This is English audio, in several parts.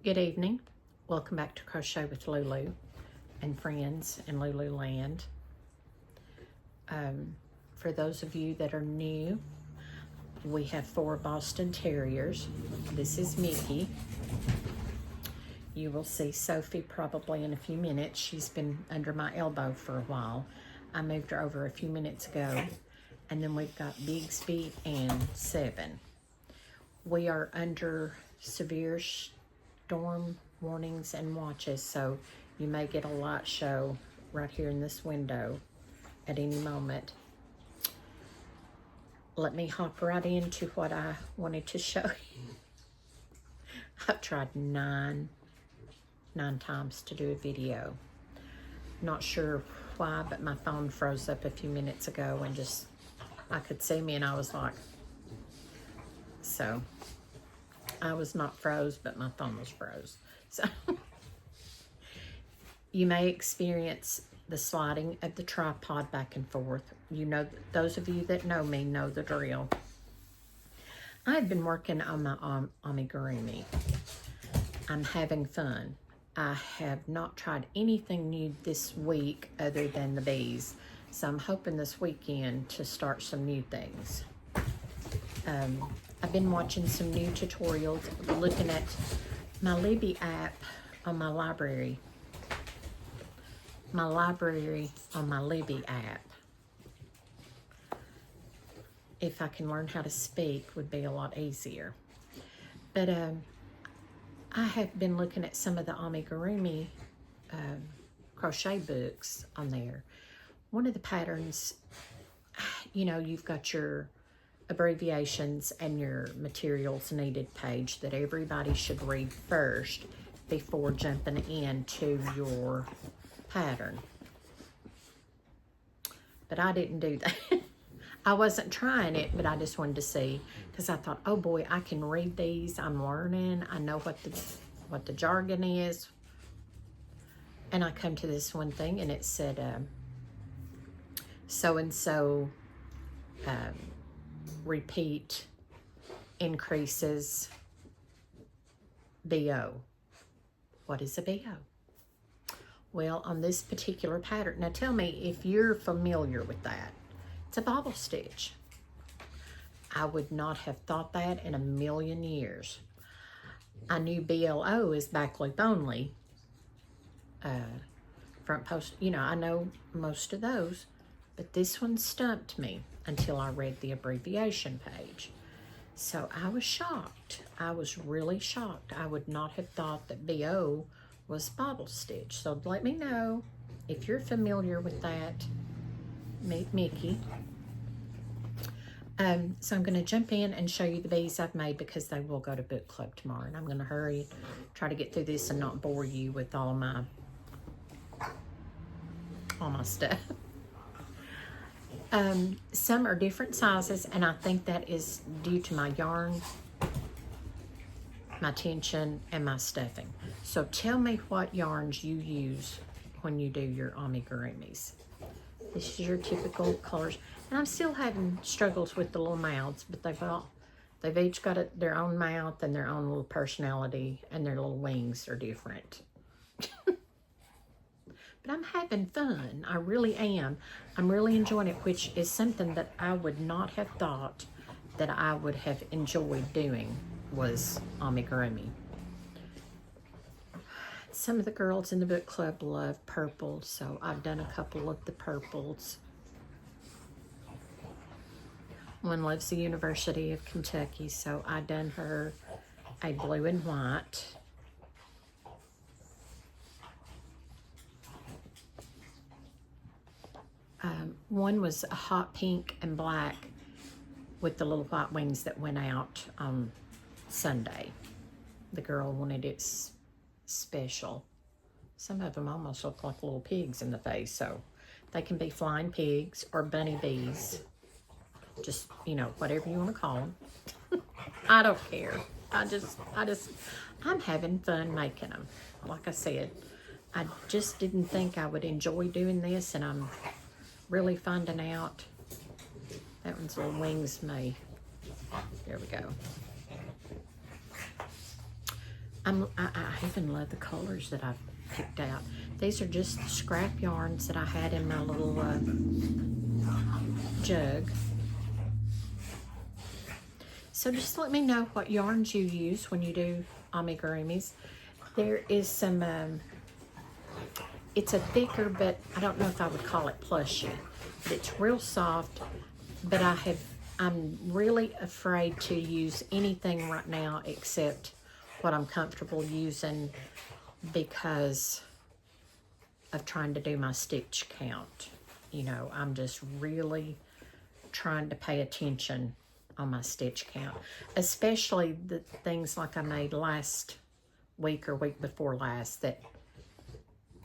Good evening. Welcome back to Crochet with Lulu and Friends in Lululand. For those of you that are new, we have 4 Boston Terriers. This is Mickey. You will see Sophie probably in a few minutes. She's been under my elbow for a while. I moved her over a few minutes ago. And then we've got Bigsby and Seven. We are under severe storm warnings and watches, so you may get a light show right here in this window at any moment. Let me hop right into what I wanted to show you. I've tried nine times to do a video. Not sure why, but my phone froze up a few minutes ago and just, I could see me and I was like, so I was not froze, but my phone was froze. So you may experience the sliding of the tripod back and forth. You know, those of you that know me know the drill. I've been working on my amigurumi. I'm having fun. I have not tried anything new this week other than the bees. So I'm hoping this weekend to start some new things. I've been watching some new tutorials, looking at my Libby app on my library. My library on my Libby app. If I can learn how to speak, would be a lot easier. But I have been looking at some of the amigurumi crochet books on there. One of the patterns, you know, you've got your abbreviations and your materials needed page that everybody should read first before jumping into your pattern. But I didn't do that. I wasn't trying it, but I just wanted to see, because I thought, oh boy, I can read these. I'm learning. I know what the jargon is. And I come to this one thing and it said, so-and-so repeat increases BO. What is a BO? Well, on this particular pattern, now tell me if you're familiar with that. It's a bobble stitch. I would not have thought that in a million years. I knew BLO is back loop only. Front post, you know, I know most of those, but this one stumped me until I read the abbreviation page. So I was shocked. I was really shocked. I would not have thought that BO was bobble stitch. So let me know if you're familiar with that, Mickey. So I'm going to jump in and show you the bees I've made because they will go to book club tomorrow. And I'm going to hurry, try to get through this and not bore you with all my stuff. Some are different sizes, and I think that is due to my yarn, my tension, and my stuffing. So tell me what yarns you use when you do your amigurumis. This is your typical colors. And I'm still having struggles with the little mouths, but they've each got their own mouth and their own little personality, and their little wings are different. But I'm having fun. I really am. I'm really enjoying it, which is something that I would not have thought that I would have enjoyed doing, was amigurumi. Some of the girls in the book club love purple, so I've done a couple of the purples. One loves the University of Kentucky, so I done her a blue and white. One was a hot pink and black with the little white wings that went out on Sunday. The girl wanted it special. Some of them almost look like little pigs in the face, so they can be flying pigs or bunny bees. Just, you know, whatever you want to call them. I don't care. I'm having fun making them. Like I said, I just didn't think I would enjoy doing this, and I'm really finding out. That one's little wings may. There we go. I even love the colors that I've picked out. These are just the scrap yarns that I had in my little jug. So just let me know what yarns you use when you do amigurumis. There is some, it's a thicker, but I don't know if I would call it plushy. But it's real soft, but I'm really afraid to use anything right now except what I'm comfortable using because of trying to do my stitch count. You know, I'm just really trying to pay attention on my stitch count, especially the things like I made last week or week before last that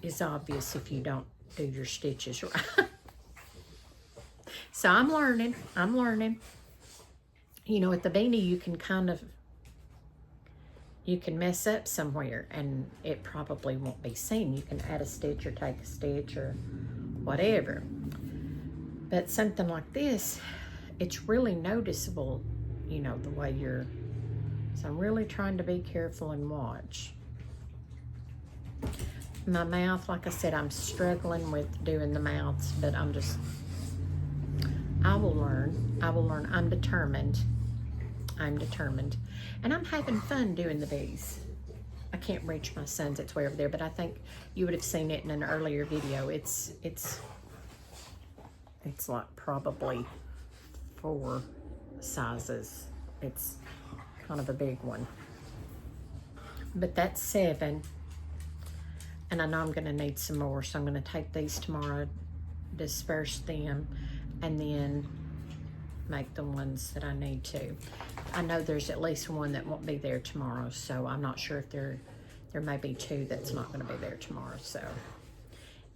is obvious if you don't do your stitches right. So I'm learning. You know, at the beanie you can mess up somewhere and it probably won't be seen. You can add a stitch or take a stitch or whatever. But something like this, it's really noticeable, you know, the way so I'm really trying to be careful and watch. My mouth, like I said, I'm struggling with doing the mouths, but I will learn. I'm determined. And I'm having fun doing the bees. I can't reach my son's, it's way over there, but I think you would have seen it in an earlier video. It's like probably 4 sizes. It's kind of a big one. But that's 7. And I know I'm gonna need some more, so I'm gonna take these tomorrow, disperse them, and then make the ones that I need to. I know there's at least one that won't be there tomorrow, so I'm not sure if there may be 2 that's not going to be there tomorrow. So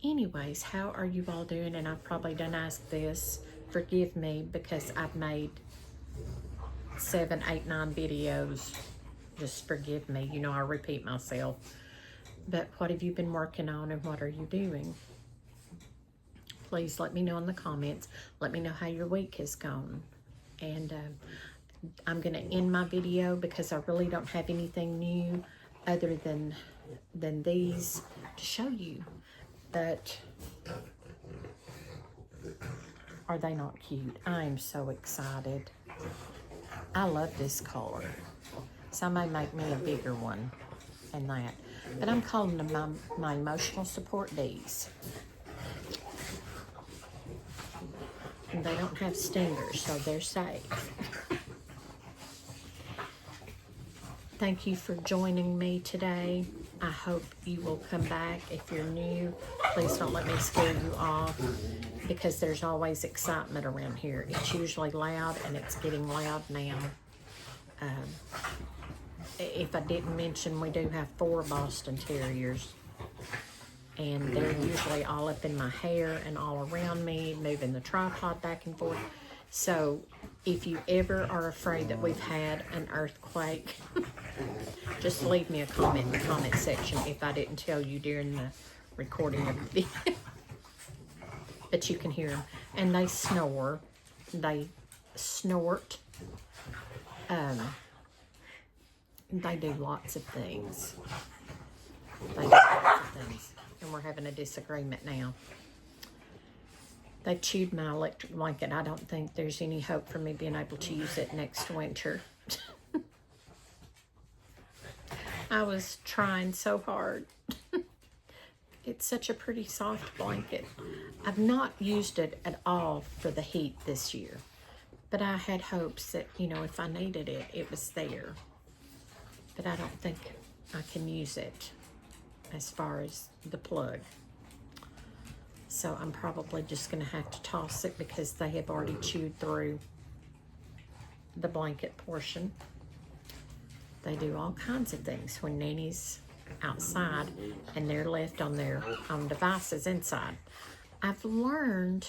anyways, how are you all doing? And I've probably done ask this. Forgive me because I've made 7, 8, 9 videos. Just forgive me. You know, I repeat myself. But what have you been working on and what are you doing? Please let me know in the comments. Let me know how your week has gone. And I'm going to end my video because I really don't have anything new other than these to show you. But are they not cute? I am so excited. I love this color. Somebody make me a bigger one than that. But I'm calling them my emotional support bees. And they don't have stingers, so they're safe. Thank you for joining me today. I hope you will come back. If you're new, please don't let me scare you off because there's always excitement around here. It's usually loud and it's getting loud now. If I didn't mention, we do have 4 Boston Terriers. And they're usually all up in my hair and all around me, moving the tripod back and forth. So if you ever are afraid that we've had an earthquake, just leave me a comment in the comment section if I didn't tell you during the recording of the video. But you can hear them. And they snore. They snort. They do lots of things. And we're having a disagreement now. They chewed my electric blanket. I don't think there's any hope for me being able to use it next winter. I was trying so hard. It's such a pretty soft blanket. I've not used it at all for the heat this year. But I had hopes that, you know, if I needed it, it was there. But I don't think I can use it as far as the plug. So I'm probably just going to have to toss it because they have already chewed through the blanket portion. They do all kinds of things when Nanny's outside and they're left on their own devices inside. I've learned,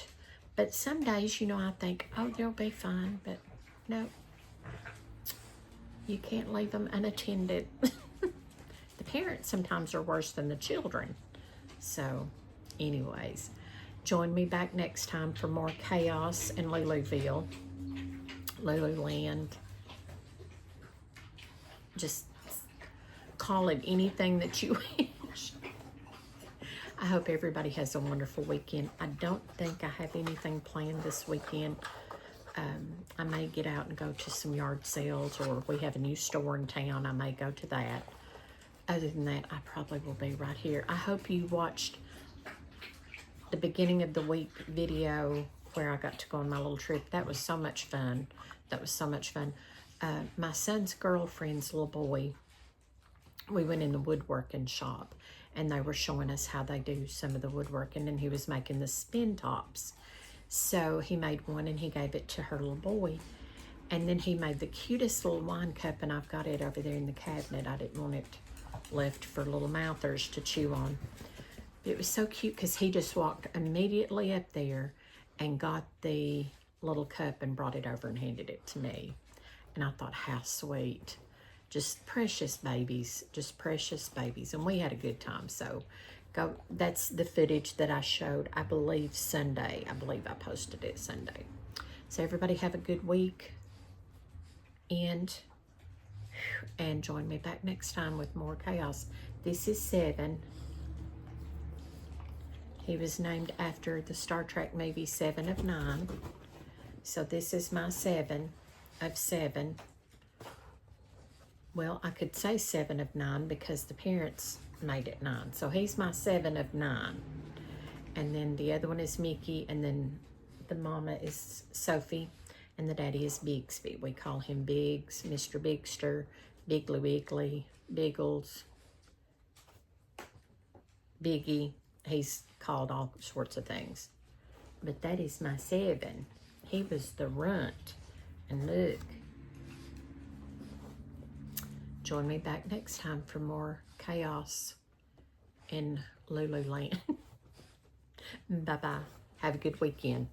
but some days, you know, I think, oh, they'll be fine, but no. You can't leave them unattended. The parents sometimes are worse than the children. So, anyways, join me back next time for more chaos in Luluville, Lululand. Just call it anything that you wish. I hope everybody has a wonderful weekend. I don't think I have anything planned this weekend. I may get out and go to some yard sales, or we have a new store in town. I may go to that. Other than that, I probably will be right here. I hope you watched the beginning of the week video where I got to go on my little trip. That was so much fun. That was so much fun. My son's girlfriend's little boy, we went in the woodworking shop, and they were showing us how they do some of the woodworking, and he was making the spin tops. So he made one and he gave it to her little boy. And then he made the cutest little wine cup, and I've got it over there in the cabinet. I didn't want it left for little mouthers to chew on. It was so cute because he just walked immediately up there and got the little cup and brought it over and handed it to me. And I thought, how sweet. Just precious babies, just precious babies. And we had a good time. So go. That's the footage that I showed, I believe, Sunday. I believe I posted it Sunday. So everybody have a good week. And join me back next time with more chaos. This is 7. He was named after the Star Trek movie 7 of 9. So this is my 7 of 7. Well, I could say 7 of 9 because the parents made it 9. So he's my 7 of 9. And then the other one is Mickey, and then the mama is Sophie, and the daddy is Bigsby. We call him Biggs, Mr. Bigster, Biggly Wiggly, Biggles, Biggie. He's called all sorts of things. But that is my 7. He was the runt. And look. Join me back next time for more chaos in Lululand. Bye-bye. Have a good weekend.